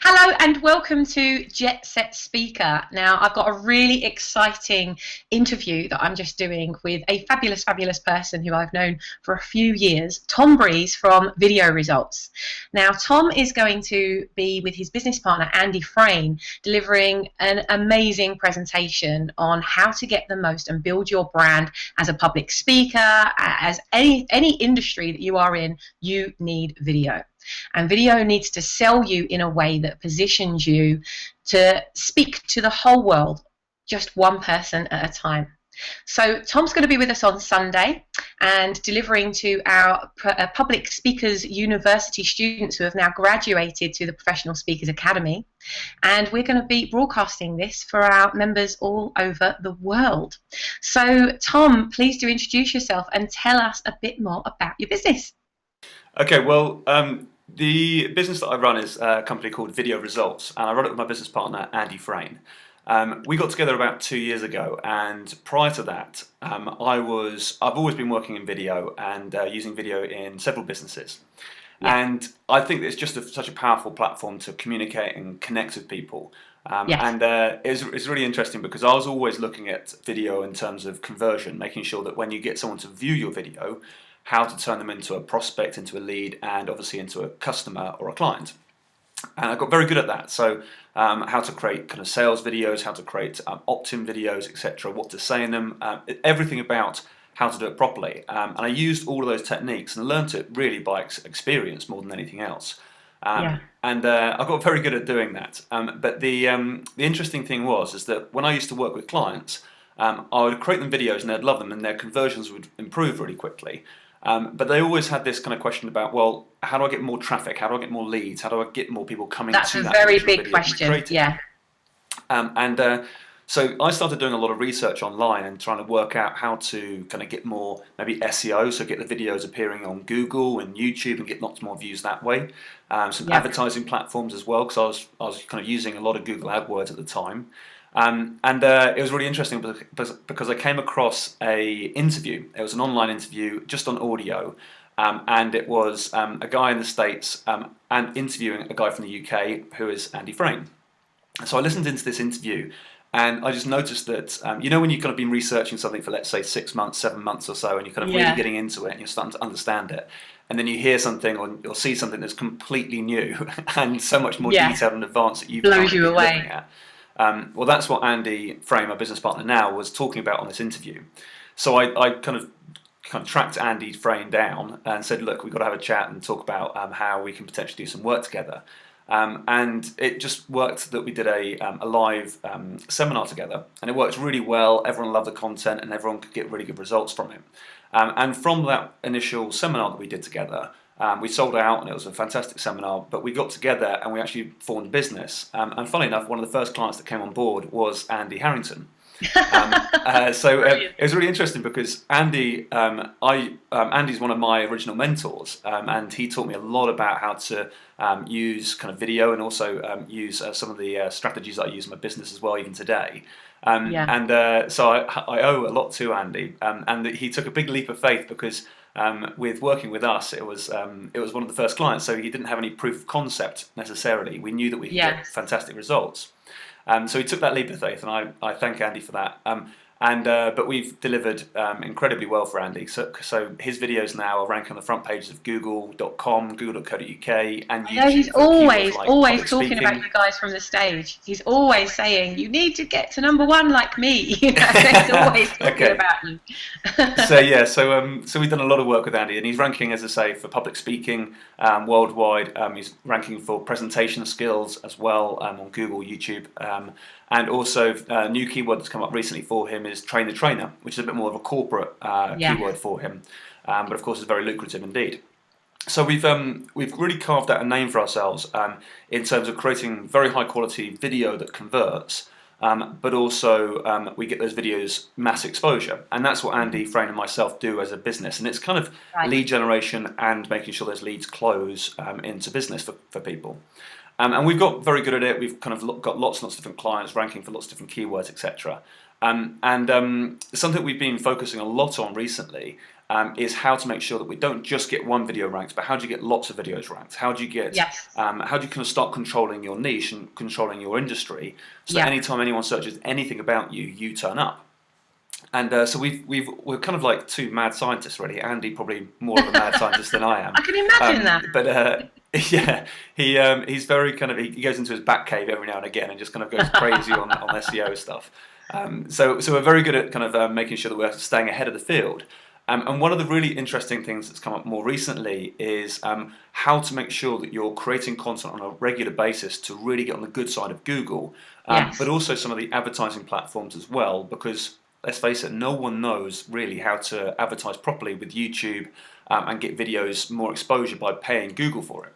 Hello and welcome to Jet Set Speaker. Now, I've got a really exciting interview that I'm just doing with a fabulous, fabulous person who I've known for a few years, Tom Breeze from Video Results. Now, Tom is going to be with his business partner, Andy Frayne, delivering an amazing presentation on how to get the most and build your brand as a public speaker, as any industry that you are in, you need video. And video needs to sell you in a way that positions you to speak to the whole world, just one person at a time. So Tom's going to be with us on Sunday and delivering to our Public Speakers University students who have now graduated to the Professional Speakers Academy. And we're going to be broadcasting this for our members all over the world. So Tom, please do introduce yourself and tell us a bit more about your business. Okay, well, the business that I run is a company called Video Results, and I run it with my business partner, Andy Frayne. We got together about 2 years ago, and prior to that, I've always been working in video and using video in several businesses. Yeah. And I think it's just such a powerful platform to communicate and connect with people. Yes. And it's really interesting because I was always looking at video in terms of conversion, making sure that when you get someone to view your video, how to turn them into a prospect, into a lead, and obviously into a customer or a client. And I got very good at that. So how to create kind of sales videos, how to create opt-in videos, etc., what to say in them, everything about how to do it properly. And I used all of those techniques and learned it really by experience more than anything else. And I got very good at doing that. But the interesting thing is that when I used to work with clients, I would create them videos and they'd love them and their conversions would improve really quickly. But they always had this kind of question about, well, how do I get more traffic? How do I get more leads? How do I get more people coming to that? That's a very big question, yeah. So I started doing a lot of research online and trying to work out how to kind of get more, maybe SEO, so get the videos appearing on Google and YouTube and get lots more views that way. Some advertising platforms as well, because I was kind of using a lot of Google AdWords at the time. It was really interesting because I came across a interview. It was an online interview just on audio, and it was a guy in the States and interviewing a guy from the UK who is Andy Frayne. So I listened into this interview, and I just noticed that you know when you've kind of been researching something for, let's say, 6 months, 7 months or so, and you're kind of really getting into it and you're starting to understand it, and then you hear something or see something that's completely new and so much more detailed and advanced that you blows you away. Looking at. Well, that's what Andy Frayne, my business partner now, was talking about on this interview. So I kind of tracked Andy Frayne down and said, look, we've got to have a chat and talk about how we can potentially do some work together. And it just worked that we did a live seminar together, and it worked really well. Everyone loved the content and everyone could get really good results from it. And from that initial seminar that we did together, we sold out and it was a fantastic seminar, but we got together and we actually formed a business. And funnily enough, one of the first clients that came on board was Andy Harrington. It was really interesting because Andy's one of my original mentors, and he taught me a lot about how to use kind of video and also use some of the strategies that I use in my business as well, even today. So I owe a lot to Andy, and he took a big leap of faith because with working with us, it was one of the first clients, so he didn't have any proof of concept necessarily. We knew that we could get fantastic results. So he took that leap of faith, and I thank Andy for that. But we've delivered incredibly well for Andy. So his videos now are ranking on the front pages of Google.com, Google.co.uk, and YouTube. I know he's always talking about you guys from the stage. He's always saying, you need to get to #1 like me. He's always talking about you. So we've done a lot of work with Andy, and he's ranking, as I say, for public speaking worldwide. He's ranking for presentation skills as well on Google, YouTube. And also, a new keyword that's come up recently for him is train the trainer, which is a bit more of a corporate keyword for him, but of course is very lucrative indeed. So we've really carved out a name for ourselves in terms of creating very high quality video that converts, but also we get those videos mass exposure, and that's what Andy Frayne and myself do as a business, and it's kind of lead generation and making sure those leads close into business for people. And we've got very good at it. We've kind of got lots and lots of different clients ranking for lots of different keywords, etc. Something we've been focusing a lot on recently is how to make sure that we don't just get one video ranked, but how do you get lots of videos ranked? How do you get, how do you kind of start controlling your niche and controlling your industry, so that anytime anyone searches anything about you, you turn up. And so we're kind of like two mad scientists, really. Andy probably more of a mad scientist than I am. I can imagine that. But yeah, he's very kind of, he goes into his back cave every now and again and just kind of goes crazy on SEO stuff. So we're very good at kind of making sure that we're staying ahead of the field. And one of the really interesting things that's come up more recently is how to make sure that you're creating content on a regular basis to really get on the good side of Google, but also some of the advertising platforms as well, because let's face it, no one knows really how to advertise properly with YouTube and get videos more exposure by paying Google for it.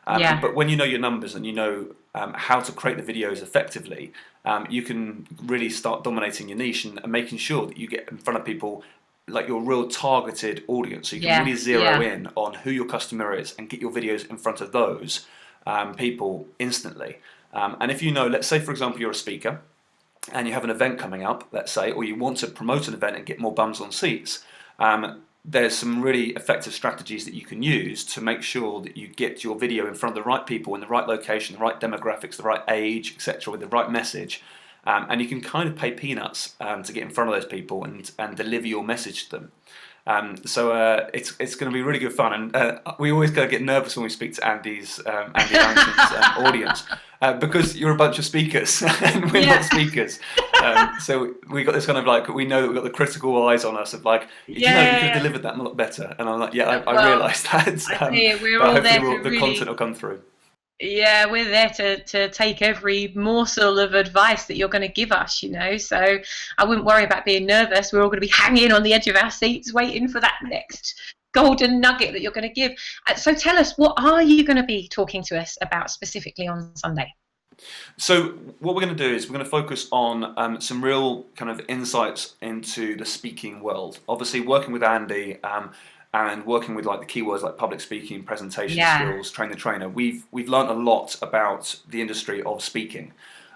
But when you know your numbers and you know how to create the videos effectively, you can really start dominating your niche and making sure that you get in front of people, like your real targeted audience. So you can really zero in on who your customer is and get your videos in front of those people instantly. And if you know, let's say for example you're a speaker and you have an event coming up, let's say, or you want to promote an event and get more bums on seats, there's some really effective strategies that you can use to make sure that you get your video in front of the right people in the right location, the right demographics, the right age, etc., with the right message. And you can kind of pay peanuts to get in front of those people and deliver your message to them. So it's going to be really good fun, and we always go get nervous when we speak to Andy Harrington's audience because you're a bunch of speakers and we're not speakers. So we got this kind of like, we know that we've got the critical eyes on us of like, you could have delivered that a lot better. And I'm like, I realise that. We're all there to the content will come through. Yeah, we're there to take every morsel of advice that you're going to give us, so I wouldn't worry about being nervous. We're all going to be hanging on the edge of our seats waiting for that next golden nugget that you're going to give. So tell us, what are you going to be talking to us about specifically on Sunday? So what we're going to do is we're going to focus on some real kind of insights into the speaking world. Obviously working with Andy and working with like the keywords like public speaking, presentation skills, train the trainer, we've learned a lot about the industry of speaking.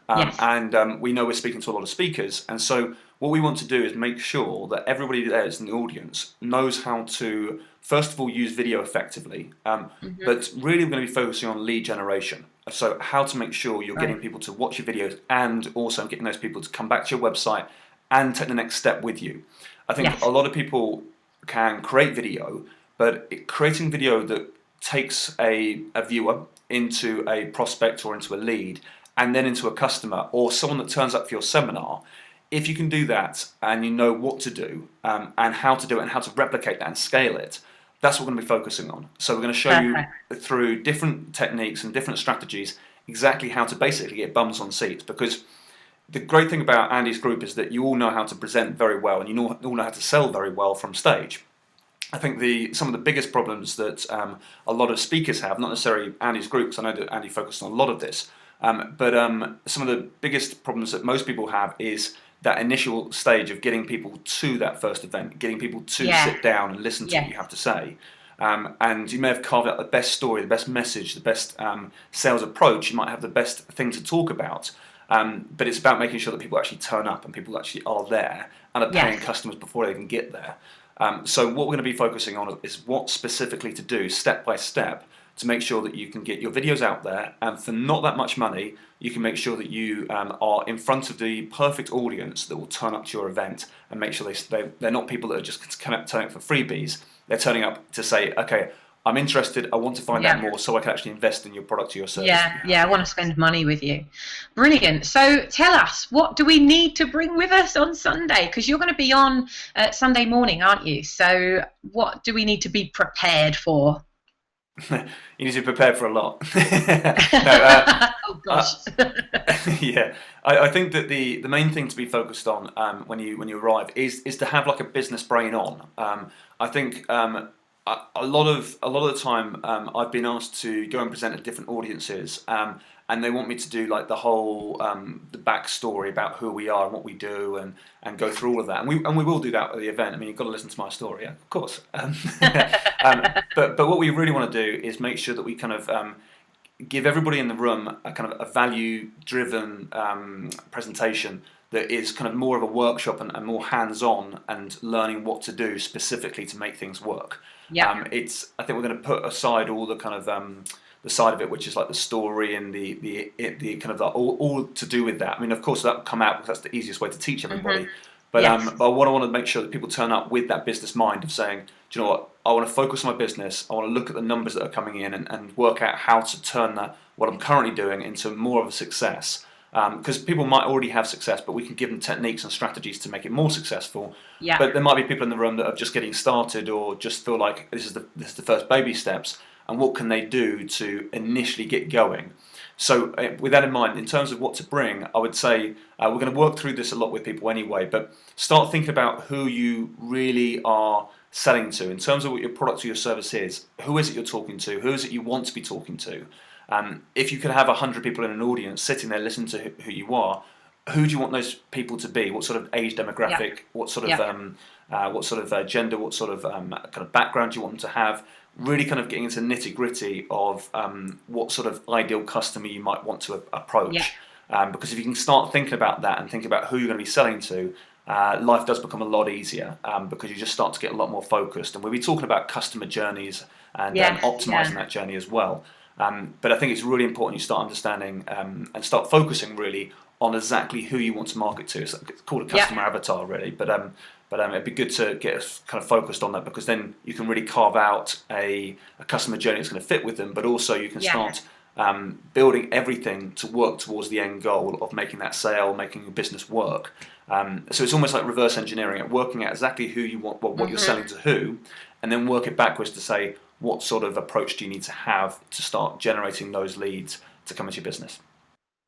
And we know we're speaking to a lot of speakers, and so what we want to do is make sure that everybody there is in the audience knows how to first of all use video effectively, but really we're going to be focusing on lead generation. So how to make sure you're getting people to watch your videos and also getting those people to come back to your website and take the next step with you. I think a lot of people can create video, but creating video that takes a viewer into a prospect or into a lead and then into a customer or someone that turns up for your seminar, if you can do that and you know what to do and how to do it and how to replicate that and scale it, that's what we're going to be focusing on. So we're going to show you through different techniques and different strategies exactly how to basically get bums on seats, because the great thing about Andy's group is that you all know how to present very well and you all know how to sell very well from stage. I think some of the biggest problems that a lot of speakers have, not necessarily Andy's group, because I know that Andy focused on a lot of this, but some of the biggest problems that most people have is that initial stage of getting people to that first event, getting people to sit down and listen to what you have to say. And you may have carved out the best story, the best message, the best sales approach, you might have the best thing to talk about, but it's about making sure that people actually turn up and people actually are there and are paying customers before they even get there. So what we're going to be focusing on is what specifically to do step by step to make sure that you can get your videos out there, and for not that much money you can make sure that you are in front of the perfect audience that will turn up to your event and make sure they're not people that are just turning up for freebies. They're turning up to say, okay, I'm interested, I want to find out more so I can actually invest in your product or your service. I want to spend money with you. Brilliant. So tell us, what do we need to bring with us on Sunday? Because you're going to be on Sunday morning, aren't you? So what do we need to be prepared for? You need to be prepared for a lot. Oh gosh. I think that the main thing to be focused on when you arrive is to have like a business brain on. I think a lot of the time I've been asked to go and present at different audiences, and they want me to do like the whole the backstory about who we are and what we do and go through all of that, and we will do that at the event. I mean, you've got to listen to my story, of course. But what we really want to do is make sure that we kind of give everybody in the room a kind of a value-driven presentation that is kind of more of a workshop and more hands-on and learning what to do specifically to make things work. Yeah. I think we're going to put aside all the kind of the side of it, which is like the story and the kind of all to do with that. I mean, of course, that will come out because that's the easiest way to teach everybody. But Yes. but what I want to make sure that people turn up with that business mind of saying, do you know what? I want to focus on my business. I want to look at the numbers that are coming in and work out how to turn that what I'm currently doing into more of a success. Because people might already have success, but we can give them techniques and strategies to make it more successful. Yeah. But there might be people in the room that are just getting started or just feel like this is the first baby steps. And what can they do to initially get going? So with that in mind, in terms of what to bring, I would say we're going to work through this a lot with people anyway, but start thinking about who you really are selling to in terms of what your product or your service is. Who is it you're talking to? Who is it you want to be talking to? If you could have 100 people in an audience sitting there listening to who you are, who do you want those people to be? What sort of age demographic? What sort of gender? What sort of kind of background do you want them to have? Really kind of getting into nitty gritty of what sort of ideal customer you might want to approach. Because if you can start thinking about that and think about who you're going to be selling to, life does become a lot easier because you just start to get a lot more focused. And we'll be talking about customer journeys and optimizing that journey as well. But I think it's really important you start understanding and start focusing really on exactly who you want to market to. It's called a customer avatar really, but it'd be good to get us kind of focused on that because then you can really carve out a customer journey that's going to fit with them, but also you can start building everything to work towards the end goal of making that sale, making your business work. So it's almost like reverse engineering it, working out exactly who you want, what you're selling to who, and then work it backwards to say what sort of approach do you need to have to start generating those leads to come into your business.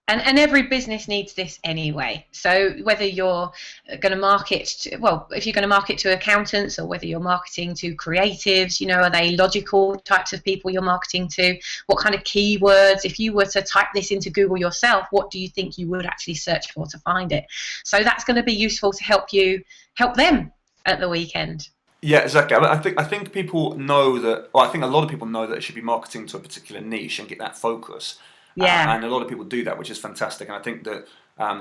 And every business needs this anyway. So whether you're going to market, if you're going to market to accountants or whether you're marketing to creatives, are they logical types of people you're marketing to? What kind of keywords? If you were to type this into Google yourself, what do you think you would actually search for to find it? So that's going to be useful to help them at the weekend. Yeah, exactly. I think people know that. Well, I think a lot of people know that they should be marketing to a particular niche and get that focus. Yeah. And a lot of people do that, which is fantastic. And I think that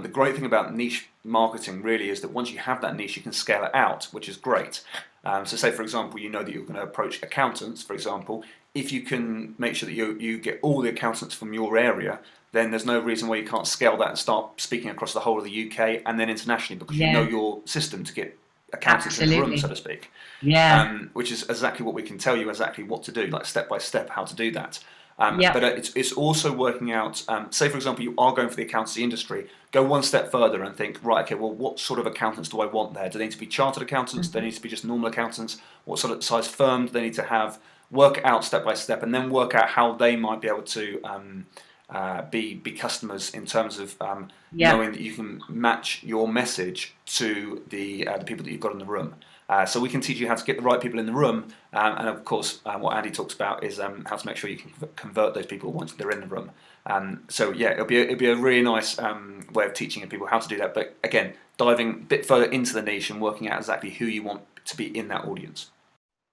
the great thing about niche marketing really is that once you have that niche, you can scale it out, which is great. So say, for example, you know that you're going to approach accountants, for example. If you can make sure that you get all the accountants from your area, then there's no reason why you can't scale that and start speaking across the whole of the UK and then internationally because you know your system to get accountants in the room, so to speak. Yeah. Which is exactly what we can tell you exactly what to do, like step by step how to do that. But it's also working out, say for example you are going for the accountancy industry, go one step further and think, right, okay, well what sort of accountants do I want there? Do they need to be chartered accountants? Do they need to be just normal accountants? What sort of size firm do they need to have? Work it out step by step and then work out how they might be able to be customers in terms of knowing that you can match your message to the people that you've got in the room. So we can teach you how to get the right people in the room, and of course, what Andy talks about is how to make sure you can convert those people once they're in the room. So yeah, it'll be a really nice way of teaching people how to do that. But again, diving a bit further into the niche and working out exactly who you want to be in that audience.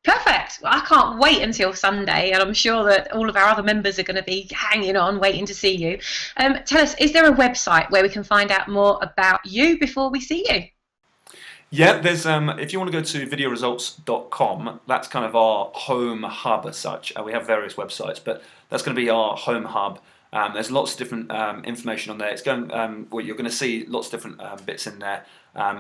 Perfect. Well, I can't wait until Sunday, and I'm sure that all of our other members are going to be hanging on, waiting to see you. Tell us, is there a website where we can find out more about you before we see you? Yeah, there's if you want to go to videoresults.com, that's kind of our home hub as such. We have various websites, but that's going to be our home hub. There's lots of different information on there. It's going you're going to see lots of different bits in there.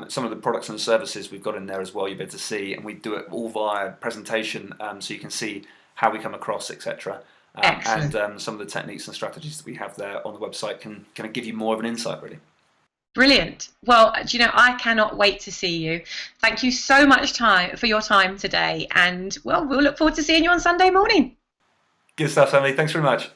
Some of the products and services we've got in there as well. You'll be able to see, and we do it all via presentation, so you can see how we come across, etc. And some of the techniques and strategies that we have there on the website can kind of give you more of an insight, really. Brilliant. Well, I cannot wait to see you. Thank you so much for your time today, and we'll look forward to seeing you on Sunday morning. Good stuff, Sammy. Thanks very much.